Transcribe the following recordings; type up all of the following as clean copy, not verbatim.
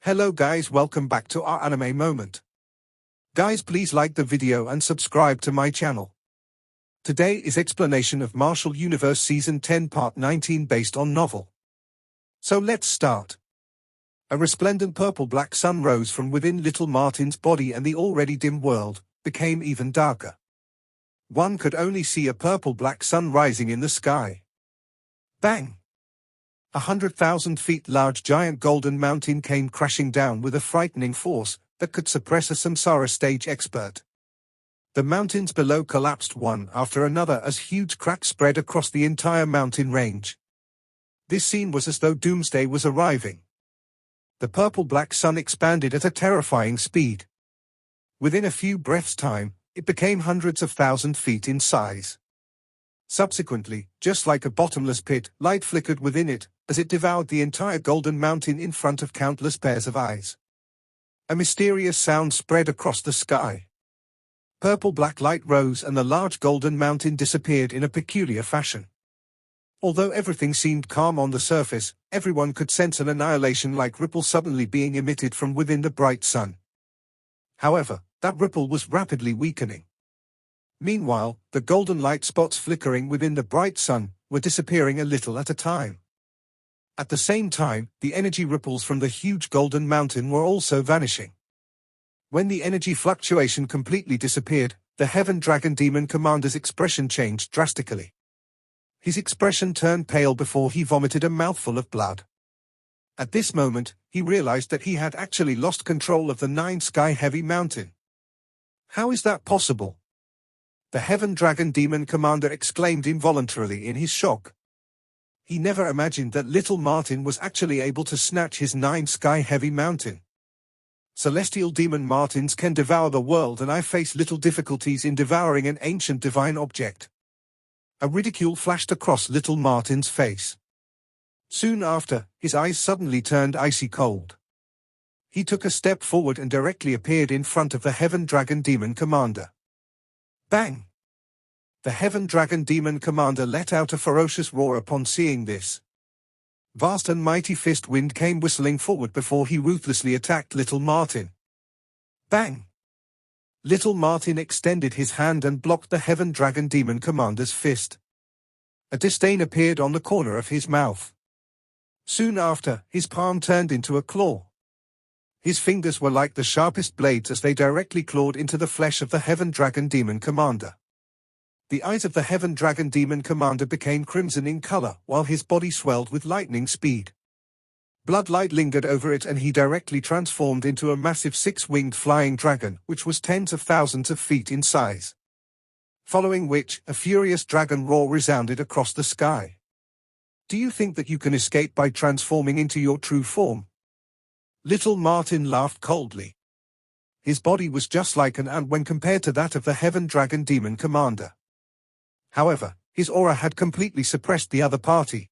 Hello guys, welcome back to our anime moment. Guys, please like the video and subscribe to my channel. Today is explanation of Martial Universe Season 10 Part 19 based on novel. So let's start. A resplendent purple-black sun rose from within little Martin's body and the already dim world became even darker. One could only see a purple-black sun rising in the sky. Bang! 100,000 feet large giant golden mountain came crashing down with a frightening force that could suppress a samsara stage expert. The mountains below collapsed one after another as huge cracks spread across the entire mountain range. This scene was as though doomsday was arriving. The purple-black sun expanded at a terrifying speed. Within a few breaths' time, it became hundreds of thousand feet in size. Subsequently, just like a bottomless pit, light flickered within it, as it devoured the entire golden mountain in front of countless pairs of eyes. A mysterious sound spread across the sky. Purple-black light rose and the large golden mountain disappeared in a peculiar fashion. Although everything seemed calm on the surface, everyone could sense an annihilation-like ripple suddenly being emitted from within the bright sun. However, that ripple was rapidly weakening. Meanwhile, the golden light spots flickering within the bright sun were disappearing a little at a time. At the same time, the energy ripples from the huge golden mountain were also vanishing. When the energy fluctuation completely disappeared, the Heaven Dragon Demon Commander's expression changed drastically. His expression turned pale before he vomited a mouthful of blood. At this moment, he realized that he had actually lost control of the 9 sky-heavy mountain. How is that possible? The Heaven Dragon Demon Commander exclaimed involuntarily in his shock. He never imagined that little Martin was actually able to snatch his 9 sky-heavy mountain. Celestial demon Martins can devour the world, and I face little difficulties in devouring an ancient divine object. A ridicule flashed across little Martin's face. Soon after, his eyes suddenly turned icy cold. He took a step forward and directly appeared in front of the Heaven Dragon Demon Commander. Bang! The Heaven Dragon Demon Commander let out a ferocious roar upon seeing this. Vast and mighty fist wind came whistling forward before he ruthlessly attacked little Martin. Bang! Little Martin extended his hand and blocked the Heaven Dragon Demon Commander's fist. A disdain appeared on the corner of his mouth. Soon after, his palm turned into a claw. His fingers were like the sharpest blades as they directly clawed into the flesh of the Heaven Dragon Demon Commander. The eyes of the Heaven Dragon Demon Commander became crimson in color while his body swelled with lightning speed. Bloodlight lingered over it and he directly transformed into a massive 6-winged flying dragon which was tens of thousands of feet in size. Following which, a furious dragon roar resounded across the sky. Do you think that you can escape by transforming into your true form? Little Martin laughed coldly. His body was just like an ant when compared to that of the Heaven Dragon Demon Commander. However, his aura had completely suppressed the other party.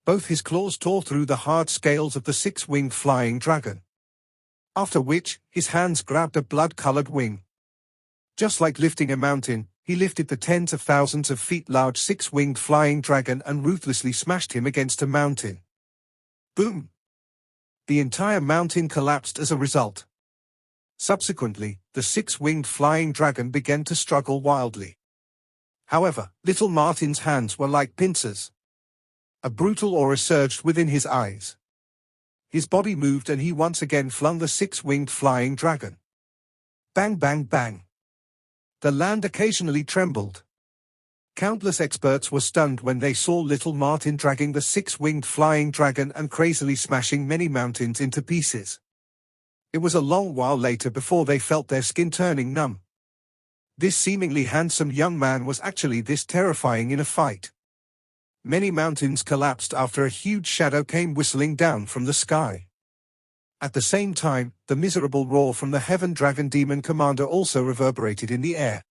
Both his claws tore through the hard scales of the 6-winged flying dragon. After which, his hands grabbed a blood-colored wing. Just like lifting a mountain, he lifted the tens of thousands of feet large 6-winged flying dragon and ruthlessly smashed him against a mountain. Boom! The entire mountain collapsed as a result. Subsequently, the 6-winged flying dragon began to struggle wildly. However, little Martin's hands were like pincers. A brutal aura surged within his eyes. His body moved and he once again flung the 6-winged flying dragon. Bang bang bang. The land occasionally trembled. Countless experts were stunned when they saw little Martin dragging the 6-winged flying dragon and crazily smashing many mountains into pieces. It was a long while later before they felt their skin turning numb. This seemingly handsome young man was actually this terrifying in a fight. Many mountains collapsed after a huge shadow came whistling down from the sky. At the same time, the miserable roar from the Heaven Dragon Demon Commander also reverberated in the air.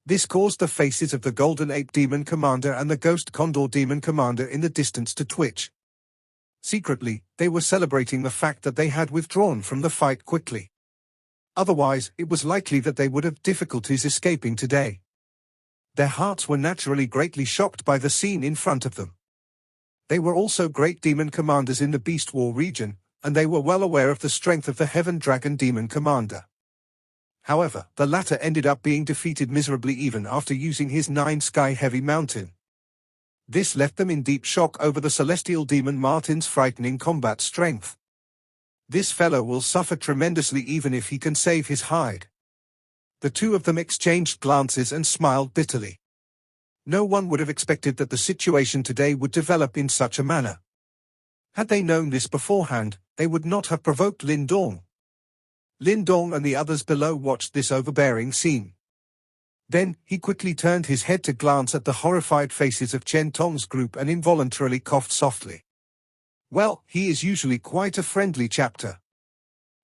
This caused the faces of the Golden Ape Demon Commander and the Ghost Condor Demon Commander in the distance to twitch. Secretly, they were celebrating the fact that they had withdrawn from the fight quickly. Otherwise, it was likely that they would have difficulties escaping today. Their hearts were naturally greatly shocked by the scene in front of them. They were also great demon commanders in the Beast War region, and they were well aware of the strength of the Heaven Dragon Demon Commander. However, the latter ended up being defeated miserably even after using his 9 sky-heavy mountain. This left them in deep shock over the Celestial Demon Martin's frightening combat strength. This fellow will suffer tremendously even if he can save his hide. The two of them exchanged glances and smiled bitterly. No one would have expected that the situation today would develop in such a manner. Had they known this beforehand, they would not have provoked Lindong. Lindong and the others below watched this overbearing scene. Then, he quickly turned his head to glance at the horrified faces of Chen Tong's group and involuntarily coughed softly. Well, he is usually quite a friendly chapter.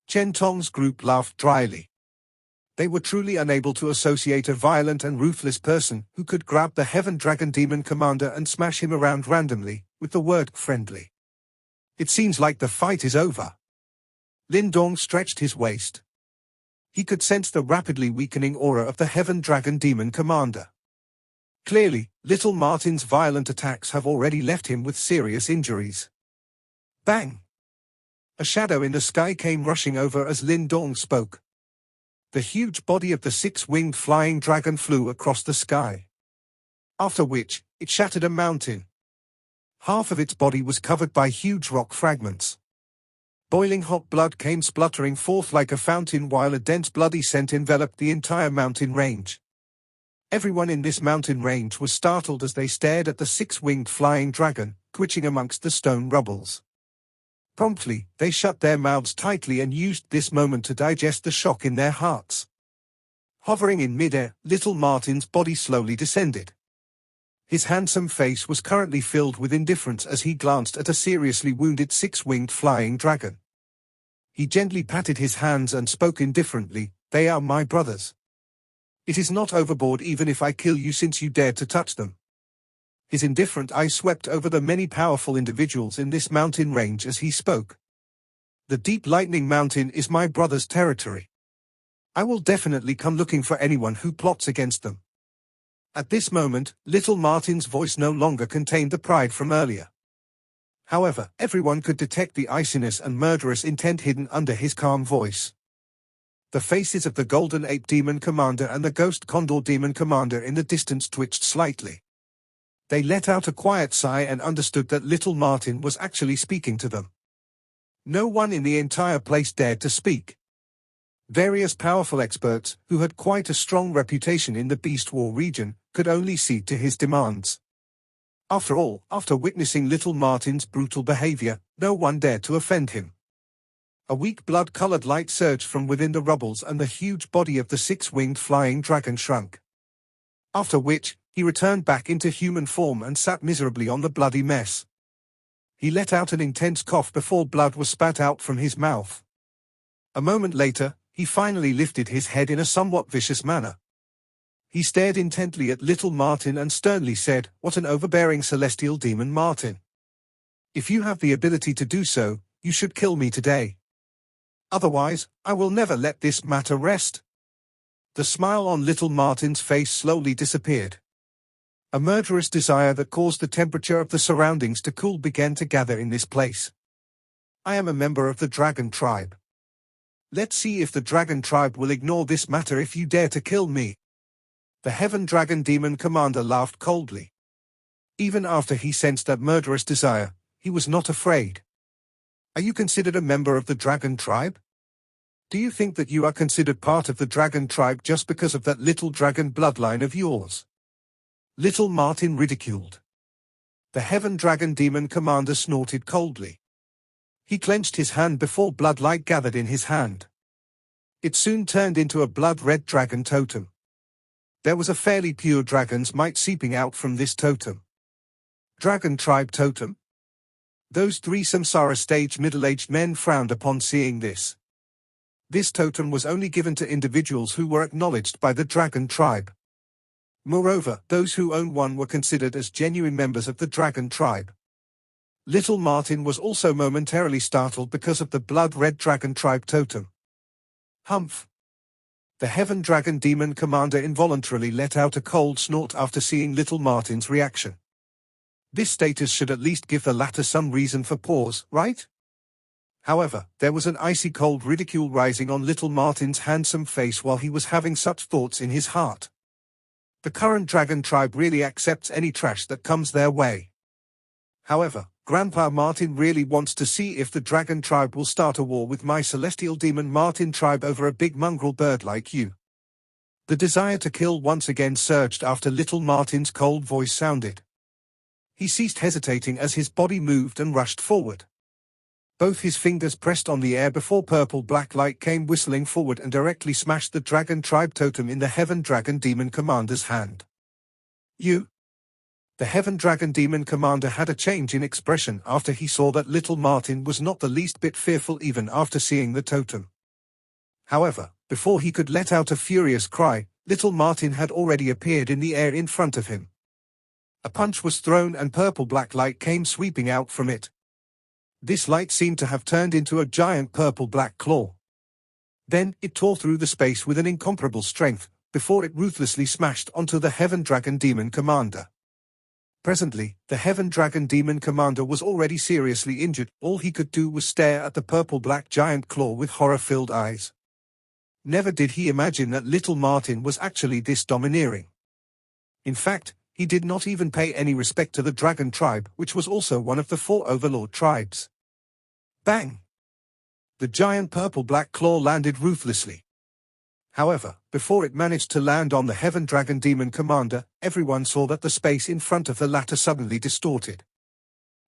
Chen Tong's group laughed dryly. They were truly unable to associate a violent and ruthless person who could grab the Heaven Dragon Demon Commander and smash him around randomly with the word friendly. It seems like the fight is over. Lindong stretched his waist. He could sense the rapidly weakening aura of the Heaven Dragon Demon Commander. Clearly, Little Martin's violent attacks have already left him with serious injuries. Bang! A shadow in the sky came rushing over as Lindong spoke. The huge body of the 6-winged flying dragon flew across the sky. After which, it shattered a mountain. Half of its body was covered by huge rock fragments. Boiling hot blood came spluttering forth like a fountain while a dense bloody scent enveloped the entire mountain range. Everyone in this mountain range was startled as they stared at the 6-winged flying dragon, twitching amongst the stone rubbles. Promptly, they shut their mouths tightly and used this moment to digest the shock in their hearts. Hovering in midair, Little Martin's body slowly descended. His handsome face was currently filled with indifference as he glanced at a seriously wounded 6-winged flying dragon. He gently patted his hands and spoke indifferently, "They are my brothers. It is not overboard even if I kill you since you dared to touch them." His indifferent eye swept over the many powerful individuals in this mountain range as he spoke. "The Deep Lightning Mountain is my brother's territory. I will definitely come looking for anyone who plots against them." At this moment, Little Martin's voice no longer contained the pride from earlier. However, everyone could detect the iciness and murderous intent hidden under his calm voice. The faces of the Golden Ape Demon Commander and the Ghost Condor Demon Commander in the distance twitched slightly. They let out a quiet sigh and understood that Little Martin was actually speaking to them. No one in the entire place dared to speak. Various powerful experts, who had quite a strong reputation in the Beast War region, could only cede to his demands. After all, after witnessing Little Martin's brutal behavior, no one dared to offend him. A weak blood-colored light surged from within the rubbles and the huge body of the 6-winged flying dragon shrunk. After which, he returned back into human form and sat miserably on the bloody mess. He let out an intense cough before blood was spat out from his mouth. A moment later, he finally lifted his head in a somewhat vicious manner. He stared intently at Little Martin and sternly said, "What an overbearing celestial demon, Martin. If you have the ability to do so, you should kill me today. Otherwise, I will never let this matter rest." The smile on Little Martin's face slowly disappeared. A murderous desire that caused the temperature of the surroundings to cool began to gather in this place. "I am a member of the Dragon Tribe. Let's see if the Dragon Tribe will ignore this matter if you dare to kill me." The Heaven Dragon Demon Commander laughed coldly. Even after he sensed that murderous desire, he was not afraid. "Are you considered a member of the Dragon Tribe? Do you think that you are considered part of the Dragon Tribe just because of that little dragon bloodline of yours?" Little Martin ridiculed. The Heaven Dragon Demon Commander snorted coldly. He clenched his hand before bloodlight gathered in his hand. It soon turned into a blood-red dragon totem. There was a fairly pure dragon's might seeping out from this totem. Dragon Tribe Totem? Those 3 Samsara stage middle-aged men frowned upon seeing this. This totem was only given to individuals who were acknowledged by the Dragon Tribe. Moreover, those who owned one were considered as genuine members of the Dragon Tribe. Little Martin was also momentarily startled because of the blood-red Dragon Tribe totem. Humph! The Heaven Dragon Demon Commander involuntarily let out a cold snort after seeing Little Martin's reaction. This status should at least give the latter some reason for pause, right? However, there was an icy cold ridicule rising on little Martin's handsome face while he was having such thoughts in his heart. The current dragon tribe really accepts any trash that comes their way. However, Grandpa Martin really wants to see if the dragon tribe will start a war with my celestial demon Martin tribe over a big mongrel bird like you. The desire to kill once again surged after little Martin's cold voice sounded. He ceased hesitating as his body moved and rushed forward. Both his fingers pressed on the air before purple-black light came whistling forward and directly smashed the dragon tribe totem in the Heaven Dragon Demon Commander's hand. You? The Heaven Dragon Demon Commander had a change in expression after he saw that little Martin was not the least bit fearful even after seeing the totem. However, before he could let out a furious cry, little Martin had already appeared in the air in front of him. A punch was thrown and purple-black light came sweeping out from it. This light seemed to have turned into a giant purple-black claw. Then, it tore through the space with an incomparable strength, before it ruthlessly smashed onto the Heaven Dragon Demon Commander. Presently, the Heaven Dragon Demon Commander was already seriously injured. All he could do was stare at the purple-black giant claw with horror-filled eyes. Never did he imagine that little Martin was actually this domineering. In fact, he did not even pay any respect to the dragon tribe, which was also one of the 4 overlord tribes. Bang! The giant purple-black claw landed ruthlessly. However, before it managed to land on the Heaven Dragon Demon Commander, everyone saw that the space in front of the latter suddenly distorted.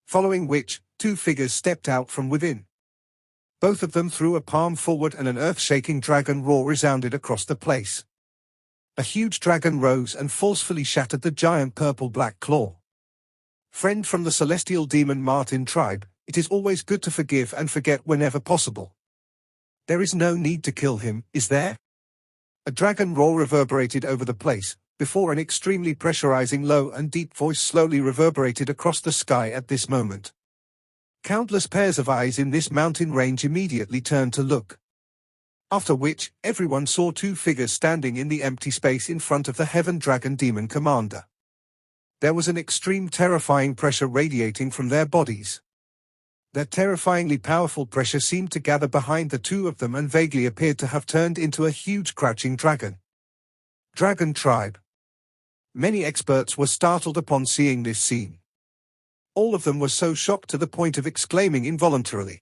Following which, 2 figures stepped out from within. Both of them threw a palm forward and an earth-shaking dragon roar resounded across the place. A huge dragon rose and forcefully shattered the giant purple-black claw. Friend from the celestial demon Martin tribe, it is always good to forgive and forget whenever possible. There is no need to kill him, is there? A dragon roar reverberated over the place, before an extremely pressurizing low and deep voice slowly reverberated across the sky at this moment. Countless pairs of eyes in this mountain range immediately turned to look. After which, everyone saw 2 figures standing in the empty space in front of the Heaven Dragon Demon Commander. There was an extreme terrifying pressure radiating from their bodies. That terrifyingly powerful pressure seemed to gather behind the 2 of them and vaguely appeared to have turned into a huge crouching dragon. Dragon tribe. Many experts were startled upon seeing this scene. All of them were so shocked to the point of exclaiming involuntarily.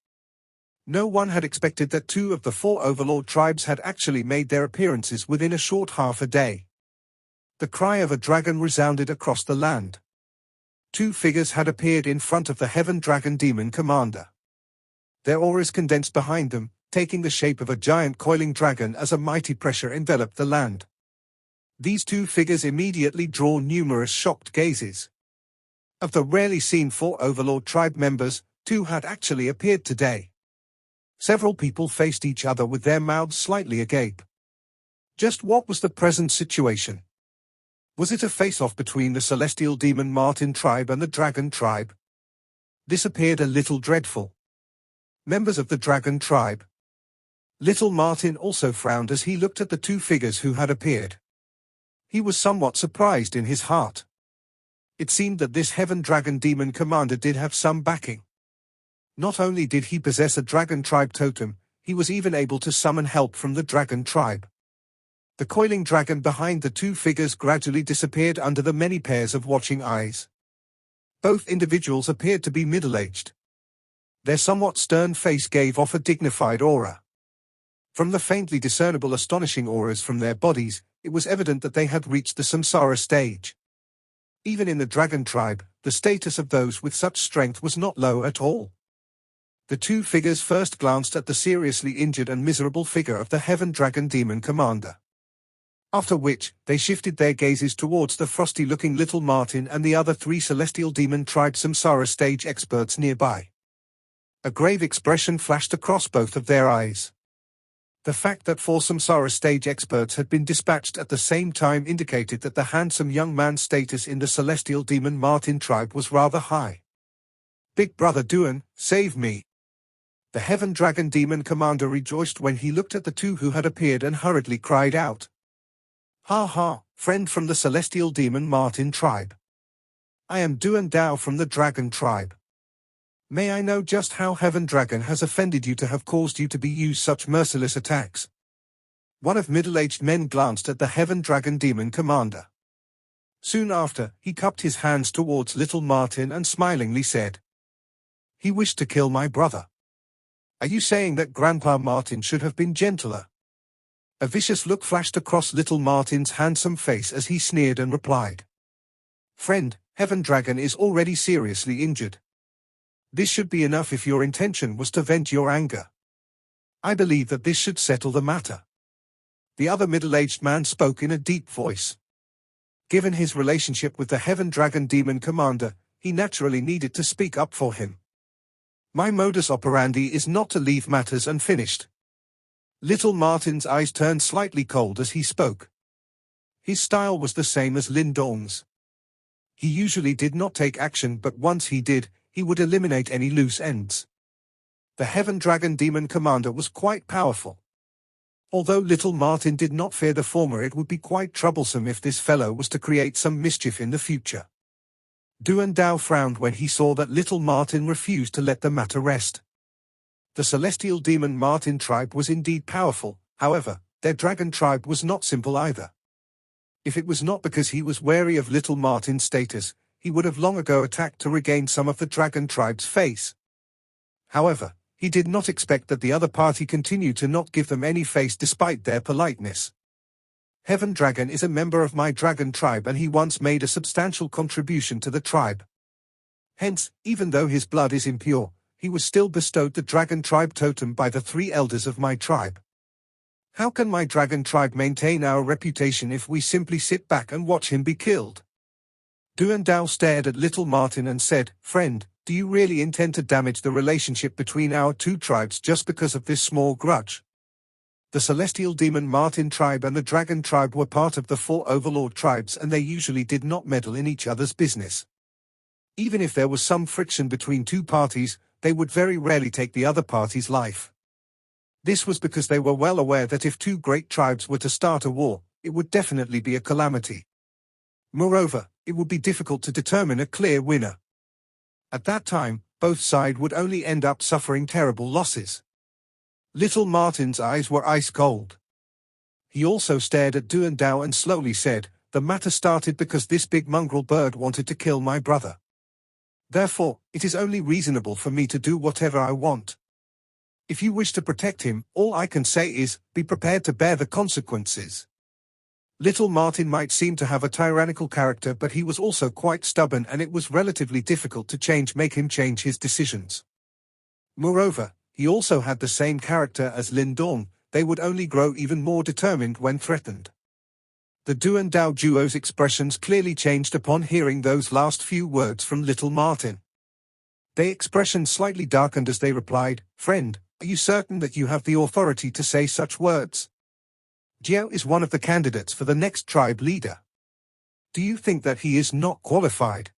No one had expected that 2 of the 4 overlord tribes had actually made their appearances within a short half a day. The cry of a dragon resounded across the land. 2 figures had appeared in front of the Heaven Dragon Demon Commander. Their auras condensed behind them, taking the shape of a giant coiling dragon as a mighty pressure enveloped the land. These 2 figures immediately drew numerous shocked gazes. Of the rarely seen 4 overlord tribe members, 2 had actually appeared today. Several people faced each other with their mouths slightly agape. Just what was the present situation? Was it a face-off between the celestial demon Martin tribe and the dragon tribe? This appeared a little dreadful. Members of the dragon tribe. Little Martin also frowned as he looked at the 2 figures who had appeared. He was somewhat surprised in his heart. It seemed that this Heaven Dragon Demon Commander did have some backing. Not only did he possess a dragon tribe totem, he was even able to summon help from the dragon tribe. The coiling dragon behind the 2 figures gradually disappeared under the many pairs of watching eyes. Both individuals appeared to be middle-aged. Their somewhat stern face gave off a dignified aura. From the faintly discernible astonishing auras from their bodies, it was evident that they had reached the samsara stage. Even in the dragon tribe, the status of those with such strength was not low at all. The 2 figures first glanced at the seriously injured and miserable figure of the Heaven Dragon Demon Commander. After which, they shifted their gazes towards the frosty-looking little Martin and the other 3 celestial demon tribe samsara stage experts nearby. A grave expression flashed across both of their eyes. The fact that 4 samsara stage experts had been dispatched at the same time indicated that the handsome young man's status in the celestial demon Martin tribe was rather high. Big brother Duan, save me! The Heaven Dragon Demon Commander rejoiced when he looked at the 2 who had appeared and hurriedly cried out. Ha ha, friend from the celestial demon Martin tribe. I am Duan Dao from the dragon tribe. May I know just how Heaven Dragon has offended you to have caused you to be used such merciless attacks? One of middle-aged men glanced at the Heaven Dragon Demon Commander. Soon after, he cupped his hands towards little Martin and smilingly said, "He wished to kill my brother. Are you saying that Grandpa Martin should have been gentler?" A vicious look flashed across little Martin's handsome face as he sneered and replied, "Friend, Heaven Dragon is already seriously injured. This should be enough if your intention was to vent your anger. I believe that this should settle the matter." The other middle-aged man spoke in a deep voice. Given his relationship with the Heaven Dragon Demon Commander, he naturally needed to speak up for him. "My modus operandi is not to leave matters unfinished." Little Martin's eyes turned slightly cold as he spoke. His style was the same as Lindong's. He usually did not take action, but once he did, he would eliminate any loose ends. The Heaven Dragon Demon Commander was quite powerful. Although little Martin did not fear the former, it would be quite troublesome if this fellow was to create some mischief in the future. Duan Dao frowned when he saw that little Martin refused to let the matter rest. The celestial demon Martin tribe was indeed powerful, however, their dragon tribe was not simple either. If it was not because he was wary of little Martin's status, he would have long ago attacked to regain some of the dragon tribe's face. However, he did not expect that the other party continued to not give them any face despite their politeness. Heaven Dragon is a member of my dragon tribe and he once made a substantial contribution to the tribe. Hence, even though his blood is impure, he was still bestowed the dragon tribe totem by the 3 elders of my tribe. How can my dragon tribe maintain our reputation if we simply sit back and watch him be killed? Duan Dao stared at little Martin and said, "Friend, do you really intend to damage the relationship between our 2 tribes just because of this small grudge?" The celestial demon Martin tribe and the dragon tribe were part of the 4 overlord tribes and they usually did not meddle in each other's business. Even if there was some friction between 2 parties, they would very rarely take the other party's life. This was because they were well aware that if 2 great tribes were to start a war, it would definitely be a calamity. Moreover, it would be difficult to determine a clear winner. At that time, both sides would only end up suffering terrible losses. Little Martin's eyes were ice cold. He also stared at Duan Dao and slowly said, "The matter started because this big mongrel bird wanted to kill my brother. Therefore, it is only reasonable for me to do whatever I want. If you wish to protect him, all I can say is, be prepared to bear the consequences." Little Martin might seem to have a tyrannical character, but he was also quite stubborn and it was relatively difficult to make him change his decisions. Moreover, he also had the same character as Lindong. They would only grow even more determined when threatened. The Duan Dao duo's expressions clearly changed upon hearing those last few words from little Martin. Their expressions slightly darkened as they replied, "Friend, are you certain that you have the authority to say such words? Jiao is one of the candidates for the next tribe leader. Do you think that he is not qualified?"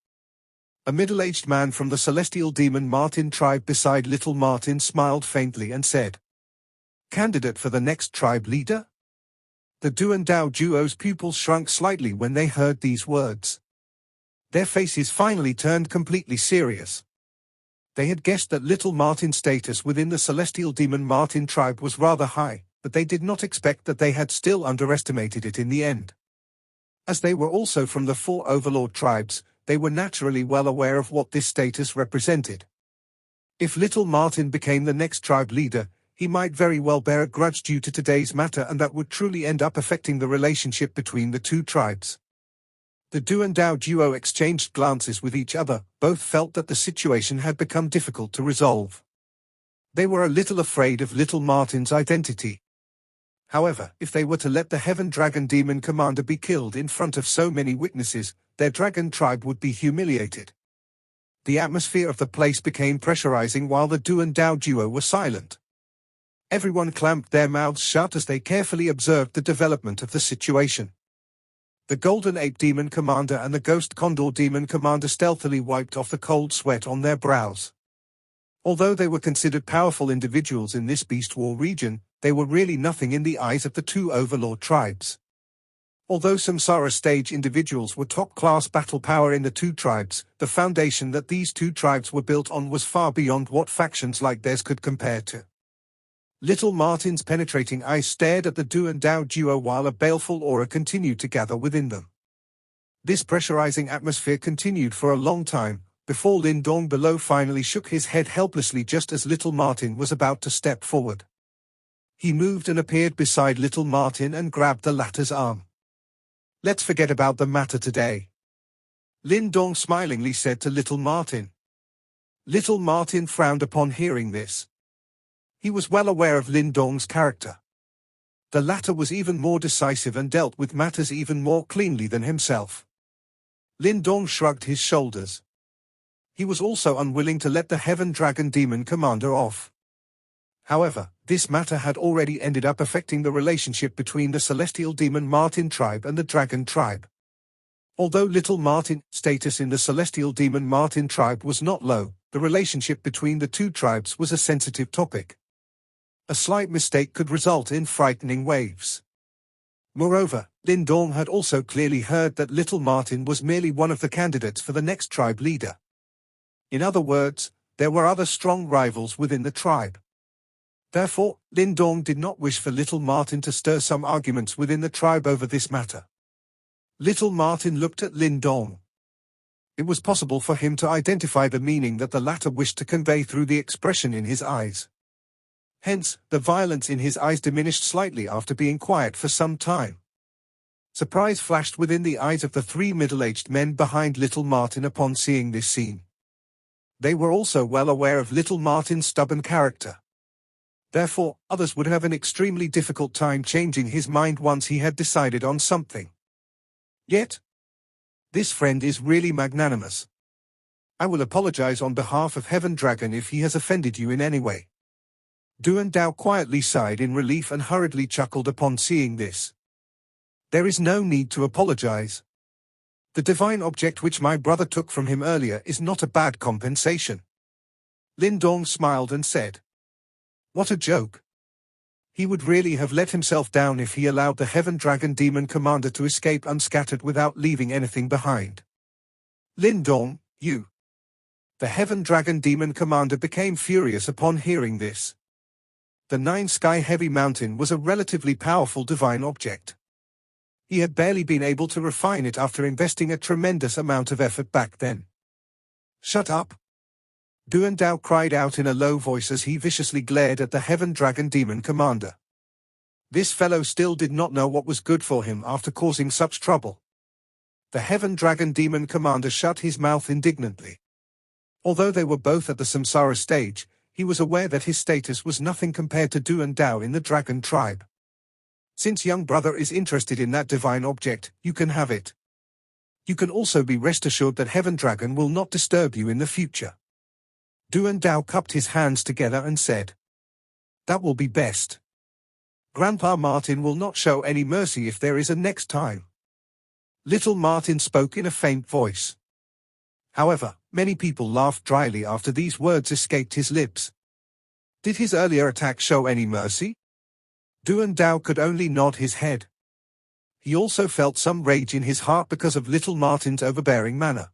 A middle-aged man from the celestial demon Martin tribe beside little Martin smiled faintly and said, "Candidate for the next tribe leader?" The Duan Dao duo's pupils shrunk slightly when they heard these words. Their faces finally turned completely serious. They had guessed that little Martin's status within the celestial demon Martin tribe was rather high, but they did not expect that they had still underestimated it in the end. As they were also from the 4 overlord tribes, they were naturally well aware of what this status represented. If little Martin became the next tribe leader, he might very well bear a grudge due to today's matter, and that would truly end up affecting the relationship between the 2 tribes. The Duan Dao duo exchanged glances with each other. Both felt that the situation had become difficult to resolve. They were a little afraid of little Martin's identity. However, if they were to let the Heaven Dragon Demon Commander be killed in front of so many witnesses, their dragon tribe would be humiliated. The atmosphere of the place became pressurizing while the Duan Dao duo were silent. Everyone clamped their mouths shut as they carefully observed the development of the situation. The Golden Ape Demon Commander and the Ghost Condor Demon Commander stealthily wiped off the cold sweat on their brows. Although they were considered powerful individuals in this Beast War region, they were really nothing in the eyes of the 2 overlord tribes. Although Samsara stage individuals were top-class battle power in the two tribes, the foundation that these two tribes were built on was far beyond what factions like theirs could compare to. Little Martin's penetrating eyes stared at the Du and Dao duo while a baleful aura continued to gather within them. This pressurizing atmosphere continued for a long time, before Lindong below finally shook his head helplessly just as Little Martin was about to step forward. He moved and appeared beside Little Martin and grabbed the latter's arm. "Let's forget about the matter today," Lindong smilingly said to Little Martin. Little Martin frowned upon hearing this. He was well aware of Lindong's character. The latter was even more decisive and dealt with matters even more cleanly than himself. Lindong shrugged his shoulders. He was also unwilling to let the Heaven Dragon Demon Commander off. However, this matter had already ended up affecting the relationship between the Celestial Demon Martin tribe and the Dragon tribe. Although Little Martin's status in the Celestial Demon Martin tribe was not low, the relationship between the two tribes was a sensitive topic. A slight mistake could result in frightening waves. Moreover, Lindong had also clearly heard that Little Martin was merely one of the candidates for the next tribe leader. In other words, there were other strong rivals within the tribe. Therefore, Lindong did not wish for Little Martin to stir some arguments within the tribe over this matter. Little Martin looked at Lindong. It was possible for him to identify the meaning that the latter wished to convey through the expression in his eyes. Hence, the violence in his eyes diminished slightly after being quiet for some time. Surprise flashed within the eyes of the three middle-aged men behind Little Martin upon seeing this scene. They were also well aware of Little Martin's stubborn character. Therefore, others would have an extremely difficult time changing his mind once he had decided on something. Yet, this friend is really magnanimous. I will apologize on behalf of Heaven Dragon if he has offended you in any way. Du and Dao quietly sighed in relief and hurriedly chuckled upon seeing this. There is no need to apologize. The divine object which my brother took from him earlier is not a bad compensation. Lindong smiled and said, "What a joke. He would really have let himself down if he allowed the Heaven Dragon Demon Commander to escape unscattered without leaving anything behind." Lindong, you. The Heaven Dragon Demon Commander became furious upon hearing this. The Nine Sky Heavy Mountain was a relatively powerful divine object. He had barely been able to refine it after investing a tremendous amount of effort back then. "Shut up!" Du and Dao cried out in a low voice as he viciously glared at the Heaven Dragon Demon Commander. This fellow still did not know what was good for him after causing such trouble. The Heaven Dragon Demon Commander shut his mouth indignantly. Although they were both at the Samsara stage, he was aware that his status was nothing compared to Du and Dao in the Dragon tribe. Since young brother is interested in that divine object, you can have it. You can also be rest assured that Heaven Dragon will not disturb you in the future. Du and Dao cupped his hands together and said, "That will be best. Grandpa Martin will not show any mercy if there is a next time." Little Martin spoke in a faint voice. However, many people laughed dryly after these words escaped his lips. Did his earlier attack show any mercy? Du and Dao could only nod his head. He also felt some rage in his heart because of Little Martin's overbearing manner.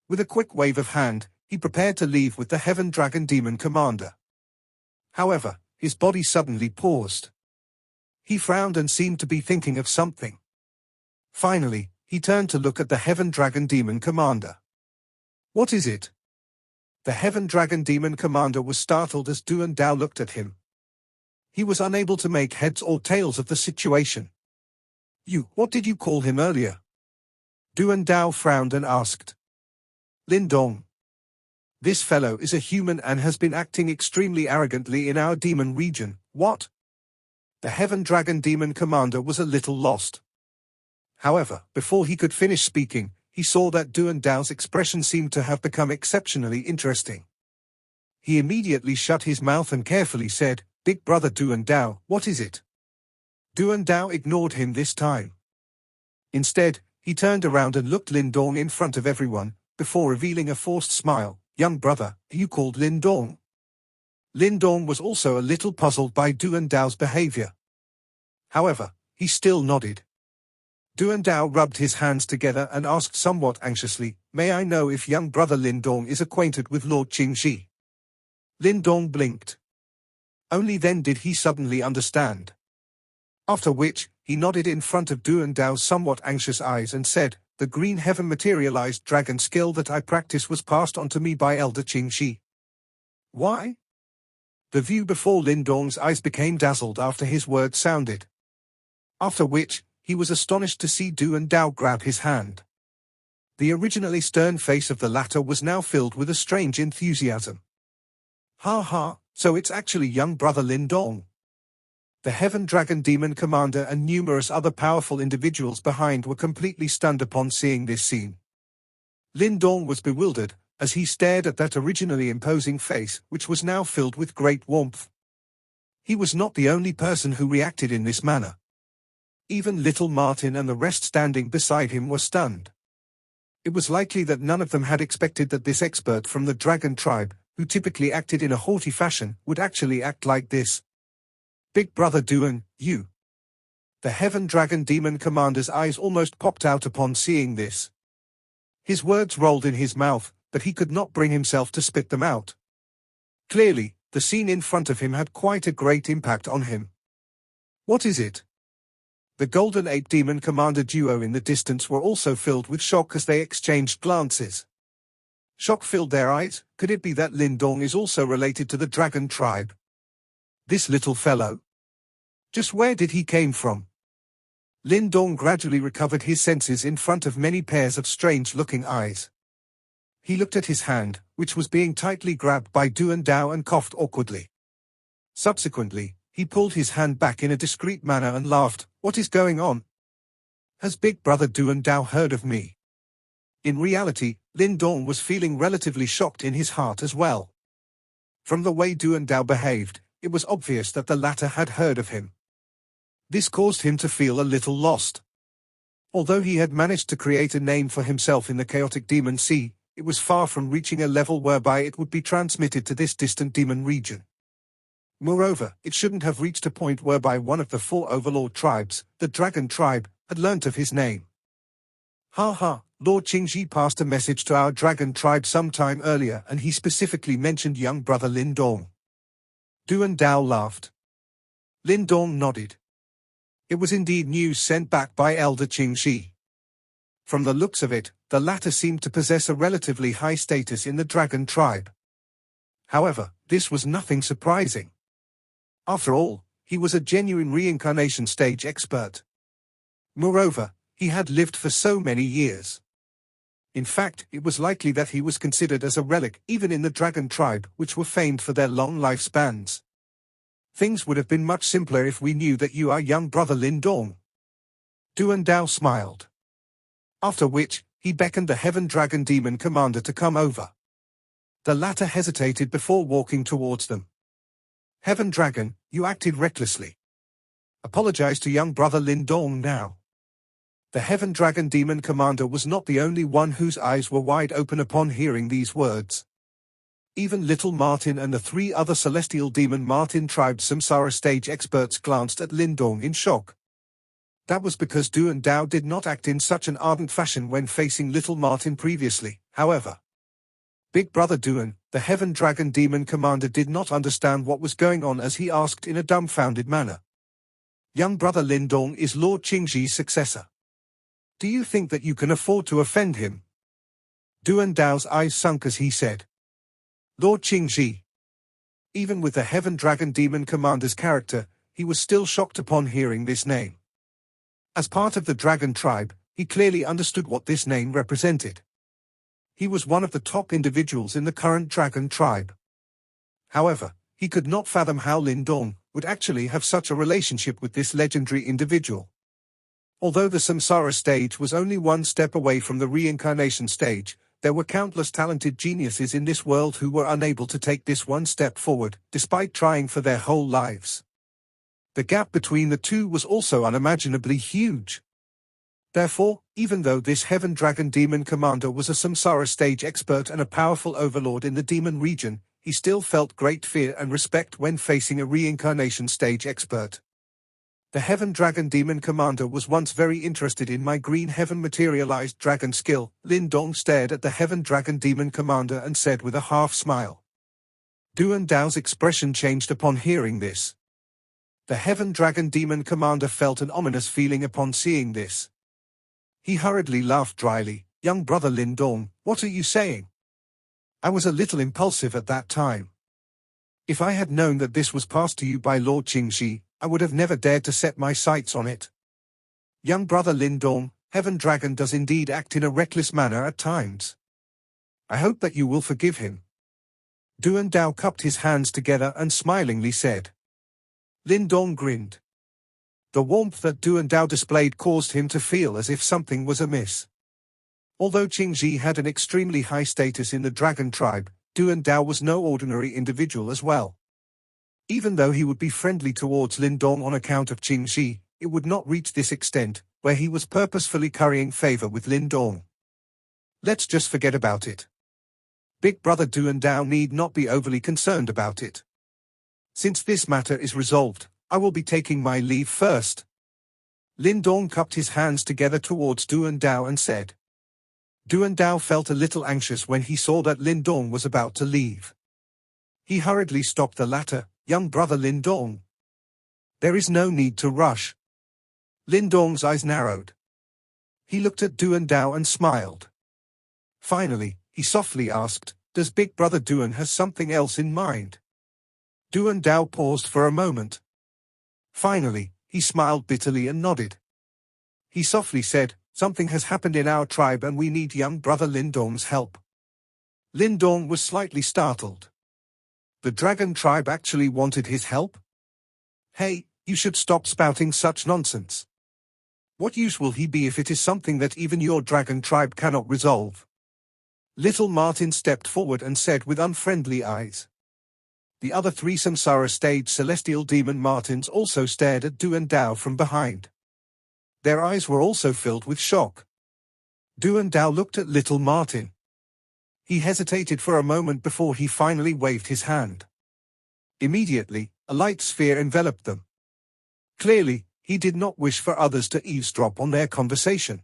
With a quick wave of hand, he prepared to leave with the Heaven Dragon Demon Commander. However, his body suddenly paused. He frowned and seemed to be thinking of something. Finally, he turned to look at the Heaven Dragon Demon Commander. "What is it?" The Heaven Dragon Demon Commander was startled as Du and Dao looked at him. He was unable to make heads or tails of the situation. What did you call him earlier?" Du and Dao frowned and asked. "Lindong. This fellow is a human and has been acting extremely arrogantly in our demon region." "What?" The Heaven Dragon Demon Commander was a little lost. However, before he could finish speaking, he saw that Du and Dao's expression seemed to have become exceptionally interesting. He immediately shut his mouth and carefully said, "Big brother Du and Dao, what is it?" Du and Dao ignored him this time. Instead, he turned around and looked Lindong in front of everyone, before revealing a forced smile. "Young brother, you called Lindong?" Lindong was also a little puzzled by Du and Dao's behavior. However, he still nodded. Duan Dao rubbed his hands together and asked somewhat anxiously, "May I know if young brother Lindong is acquainted with Lord Qingxi?" Lindong blinked. Only then did he suddenly understand. After which, he nodded in front of Duan Dao's somewhat anxious eyes and said, "The green heaven materialized dragon skill that I practice was passed on to me by Elder Qingxi." Why? The view before Lindong's eyes became dazzled after his words sounded. After which, he was astonished to see Duan Dao grab his hand. The originally stern face of the latter was now filled with a strange enthusiasm. "Ha ha, so it's actually young brother Lindong." The Heaven Dragon Demon Commander and numerous other powerful individuals behind were completely stunned upon seeing this scene. Lindong was bewildered, as he stared at that originally imposing face, which was now filled with great warmth. He was not the only person who reacted in this manner. Even little Martin and the rest standing beside him were stunned. It was likely that none of them had expected that this expert from the dragon tribe, who typically acted in a haughty fashion, would actually act like this. "Big brother Duan, you." The Heaven Dragon Demon Commander's eyes almost popped out upon seeing this. His words rolled in his mouth, but he could not bring himself to spit them out. Clearly, the scene in front of him had quite a great impact on him. "What is it?" The Golden Ape Demon Commander duo in the distance were also filled with shock as they exchanged glances. Shock filled their eyes. Could it be that Lindong is also related to the dragon tribe? This little fellow. Just where did he came from? Lindong gradually recovered his senses in front of many pairs of strange-looking eyes. He looked at his hand, which was being tightly grabbed by Duan Dao, and coughed awkwardly. Subsequently, he pulled his hand back in a discreet manner and laughed. "What is going on? Has big brother Duan Dao heard of me?" In reality, Lindong was feeling relatively shocked in his heart as well. From the way Duan Dao behaved, it was obvious that the latter had heard of him. This caused him to feel a little lost. Although he had managed to create a name for himself in the chaotic demon sea, it was far from reaching a level whereby it would be transmitted to this distant demon region. Moreover, it shouldn't have reached a point whereby one of the 4 overlord tribes, the dragon tribe, had learnt of his name. "Ha ha, Lord Qingxi passed a message to our dragon tribe some time earlier, and he specifically mentioned young brother Lindong." Duan Dao laughed. Lindong nodded. It was indeed news sent back by Elder Qingxi. From the looks of it, the latter seemed to possess a relatively high status in the dragon tribe. However, this was nothing surprising. After all, he was a genuine reincarnation stage expert. Moreover, he had lived for so many years. In fact, it was likely that he was considered as a relic even in the dragon tribe, which were famed for their long lifespans. "Things would have been much simpler if we knew that you are young brother Lindong." Duan Dao smiled. After which, he beckoned the Heaven Dragon Demon Commander to come over. The latter hesitated before walking towards them. "Heaven Dragon, you acted recklessly. Apologize to young brother Lindong now." The Heaven Dragon Demon Commander was not the only one whose eyes were wide open upon hearing these words. Even little Martin and the 3 other Celestial Demon Martin tribe Samsara stage experts glanced at Lindong in shock. That was because Duan Dao did not act in such an ardent fashion when facing little Martin previously, however. Big brother Duan, the Heaven Dragon Demon Commander, did not understand what was going on as he asked in a dumbfounded manner. "Young brother Lindong is Lord Qingxi's successor. Do you think that you can afford to offend him?" Duan Dao's eyes sunk as he said, "Lord Qingxi." Even with the Heaven Dragon Demon Commander's character, he was still shocked upon hearing this name. As part of the dragon tribe, he clearly understood what this name represented. He was one of the top individuals in the current dragon tribe. However, he could not fathom how Lindong would actually have such a relationship with this legendary individual. Although the Samsara stage was only one step away from the reincarnation stage, there were countless talented geniuses in this world who were unable to take this one step forward, despite trying for their whole lives. The gap between the two was also unimaginably huge. Therefore, even though this Heaven Dragon Demon Commander was a Samsara stage expert and a powerful overlord in the demon region, he still felt great fear and respect when facing a reincarnation stage expert. The Heaven Dragon Demon Commander was once very interested in my green heaven materialized dragon skill. Lindong stared at the Heaven Dragon Demon Commander and said with a half smile. Duan Dao's expression changed upon hearing this. The Heaven Dragon Demon Commander felt an ominous feeling upon seeing this. He hurriedly laughed dryly. Young brother Lindong, what are you saying? I was a little impulsive at that time. If I had known that this was passed to you by Lord Qingxi, I would have never dared to set my sights on it. Young brother Lindong, Heaven Dragon does indeed act in a reckless manner at times. I hope that you will forgive him. Duan Dao cupped his hands together and smilingly said. Lindong grinned. The warmth that Duan Dao displayed caused him to feel as if something was amiss. Although Qingxi had an extremely high status in the dragon tribe, Duan Dao was no ordinary individual as well. Even though he would be friendly towards Lindong on account of Qingxi, it would not reach this extent, where he was purposefully currying favor with Lindong. Let's just forget about it. Big brother Duan Dao need not be overly concerned about it. Since this matter is resolved, I will be taking my leave first. Lindong cupped his hands together towards Duan Dao and said. Duan Dao felt a little anxious when he saw that Lindong was about to leave. He hurriedly stopped the latter. Young brother Lindong. There is no need to rush. Lindong's eyes narrowed. He looked at Duan Dao and smiled. Finally, he softly asked, does big brother Duan has something else in mind? Duan Dao paused for a moment. Finally, he smiled bitterly and nodded. He softly said, something has happened in our tribe and we need young brother Lindong's help. Lindong was slightly startled. The dragon tribe actually wanted his help? Hey, you should stop spouting such nonsense. What use will he be if it is something that even your dragon tribe cannot resolve? Little Martin stepped forward and said with unfriendly eyes. The other three Samsara stage celestial demon Martins also stared at Duan Dao from behind. Their eyes were also filled with shock. Duan Dao looked at Little Martin. He hesitated for a moment before he finally waved his hand. Immediately, a light sphere enveloped them. Clearly, he did not wish for others to eavesdrop on their conversation.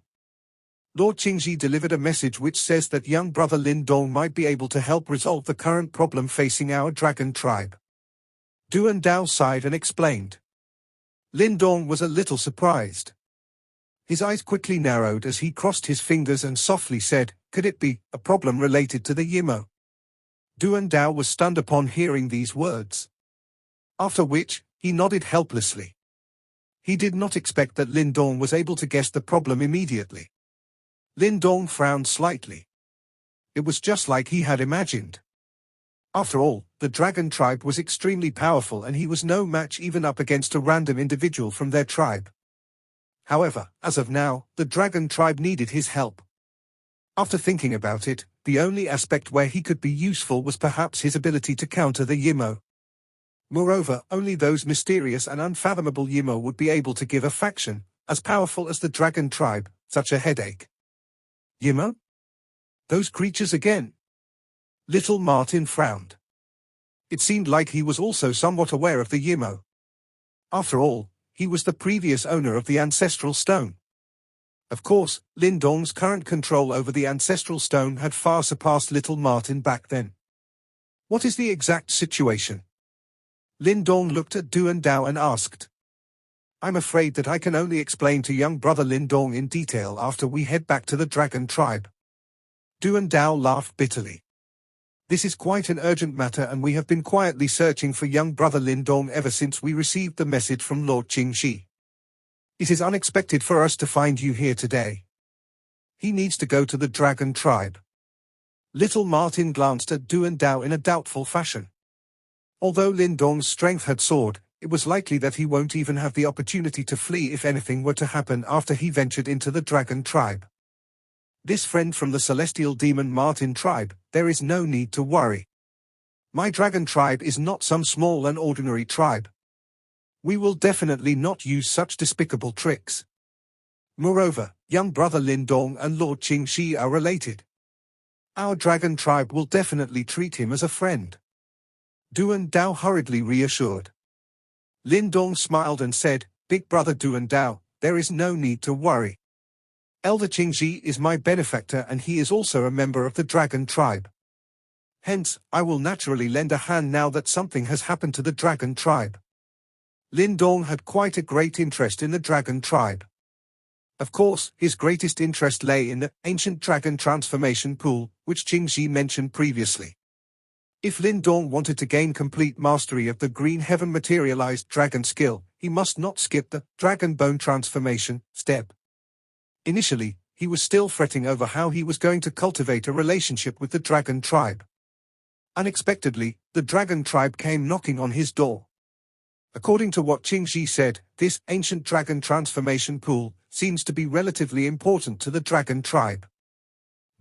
Lord Qingxi delivered a message which says that young brother Lindong might be able to help resolve the current problem facing our dragon tribe. Duan Dao sighed and explained. Lindong was a little surprised. His eyes quickly narrowed as he crossed his fingers and softly said, could it be a problem related to the Yimo? Duan Dao was stunned upon hearing these words. After which, he nodded helplessly. He did not expect that Lindong was able to guess the problem immediately. Lindong frowned slightly. It was just like he had imagined. After all, the dragon tribe was extremely powerful and he was no match even up against a random individual from their tribe. However, as of now, the dragon tribe needed his help. After thinking about it, the only aspect where he could be useful was perhaps his ability to counter the Yimo. Moreover, only those mysterious and unfathomable Yimo would be able to give a faction, as powerful as the dragon tribe, such a headache. Yimo? Those creatures again? Little Martin frowned. It seemed like he was also somewhat aware of the Yimo. After all, he was the previous owner of the ancestral stone. Of course, Lindong's current control over the ancestral stone had far surpassed Little Martin back then. What is the exact situation? Lindong looked at Duan Dao and asked. I'm afraid that I can only explain to young brother Lindong in detail after we head back to the dragon tribe. Duan Dao laughed bitterly. This is quite an urgent matter and we have been quietly searching for young brother Lindong ever since we received the message from Lord Qingxi. It is unexpected for us to find you here today. He needs to go to the dragon tribe. Little Martin glanced at Duan Dao in a doubtful fashion. Although Lindong's strength had soared, it was likely that he won't even have the opportunity to flee if anything were to happen after he ventured into the dragon tribe. This friend from the celestial demon Martin tribe, there is no need to worry. My dragon tribe is not some small and ordinary tribe. We will definitely not use such despicable tricks. Moreover, young brother Lindong and Lord Qingxi are related. Our dragon tribe will definitely treat him as a friend. Duan Dao hurriedly reassured. Lindong smiled and said, Big brother Du Dao, there is no need to worry. Elder Qingji is my benefactor and he is also a member of the dragon tribe. Hence, I will naturally lend a hand now that something has happened to the dragon tribe. Lindong had quite a great interest in the dragon tribe. Of course, his greatest interest lay in the ancient dragon transformation pool, which Qingji mentioned previously. If Lindong wanted to gain complete mastery of the green heaven materialized dragon skill, he must not skip the dragon bone transformation step. Initially, he was still fretting over how he was going to cultivate a relationship with the dragon tribe. Unexpectedly, the dragon tribe came knocking on his door. According to what Qingji said, this ancient dragon transformation pool seems to be relatively important to the dragon tribe.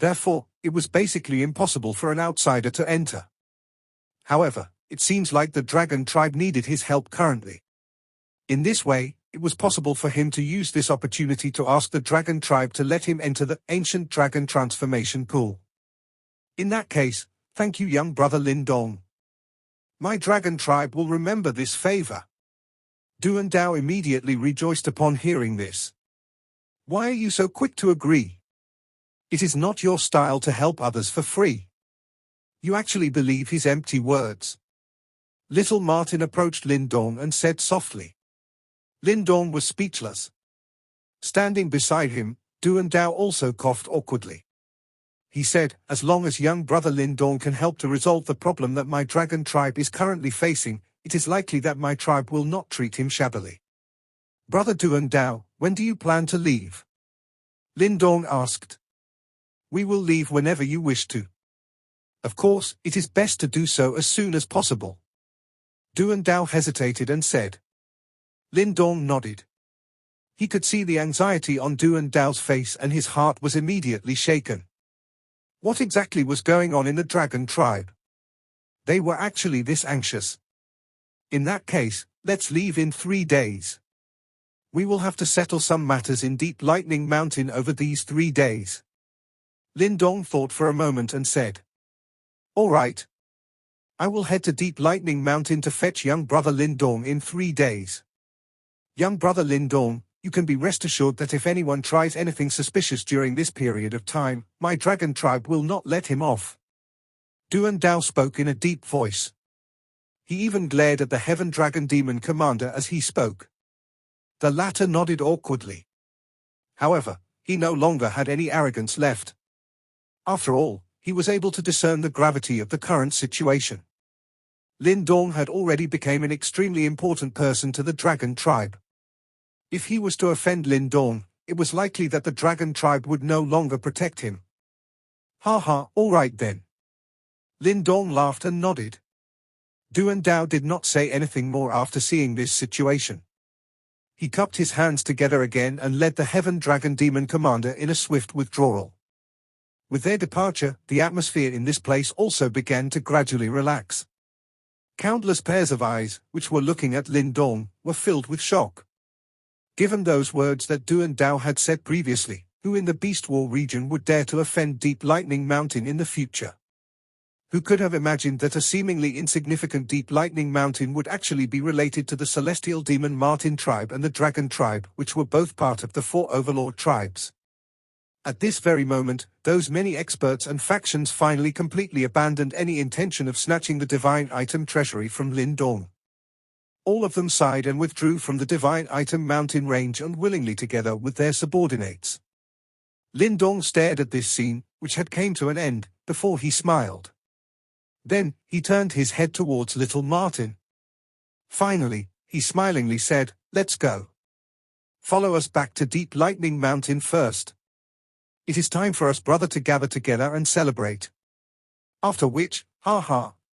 Therefore, it was basically impossible for an outsider to enter. However, it seems like the dragon tribe needed his help currently. In this way, it was possible for him to use this opportunity to ask the dragon tribe to let him enter the ancient dragon transformation pool. In that case, thank you, young brother Lindong. My dragon tribe will remember this favor. Du Dao immediately rejoiced upon hearing this. Why are you so quick to agree? It is not your style to help others for free. You actually believe his empty words. Little Martin approached Lindong and said softly. Lindong was speechless. Standing beside him, Du Dao also coughed awkwardly. He said, as long as young brother Lindong can help to resolve the problem that my dragon tribe is currently facing, it is likely that my tribe will not treat him shabbily. Brother Du Dao, when do you plan to leave? Lindong asked. We will leave whenever you wish to. Of course, it is best to do so as soon as possible. Du Dao hesitated and said. Lindong nodded. He could see the anxiety on Du Dao's face and his heart was immediately shaken. What exactly was going on in the dragon tribe? They were actually this anxious. In that case, let's leave in 3 days. We will have to settle some matters in Deep Lightning Mountain over these 3 days. Lindong thought for a moment and said. All right. I will head to Deep Lightning Mountain to fetch young brother Lindong in 3 days. Young brother Lindong, you can be rest assured that if anyone tries anything suspicious during this period of time, my dragon tribe will not let him off. Du Dao spoke in a deep voice. He even glared at the Heaven Dragon Demon commander as he spoke. The latter nodded awkwardly. However, he no longer had any arrogance left. After all, he was able to discern the gravity of the current situation. Lindong had already become an extremely important person to the dragon tribe. If he was to offend Lindong, it was likely that the dragon tribe would no longer protect him. Haha, all right then. Lindong laughed and nodded. Du Dao did not say anything more after seeing this situation. He cupped his hands together again and led the Heaven Dragon Demon commander in a swift withdrawal. With their departure, the atmosphere in this place also began to gradually relax. Countless pairs of eyes, which were looking at Lindong, were filled with shock. Given those words that Du Dao had said previously, who in the Beast War region would dare to offend Deep Lightning Mountain in the future? Who could have imagined that a seemingly insignificant Deep Lightning Mountain would actually be related to the Celestial Demon Martin tribe and the Dragon tribe, which were both part of the 4 Overlord tribes? At this very moment, those many experts and factions finally completely abandoned any intention of snatching the divine item treasury from Lindong. All of them sighed and withdrew from the divine item mountain range unwillingly together with their subordinates. Lindong stared at this scene, which had come to an end, before he smiled. Then, he turned his head towards little Martin. Finally, he smilingly said, "Let's go. Follow us back to Deep Lightning Mountain first. It is time for us, brother, to gather together and celebrate. After which,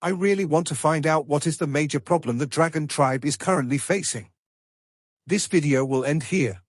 I really want to find out what is the major problem the Dragon tribe is currently facing." This video will end here.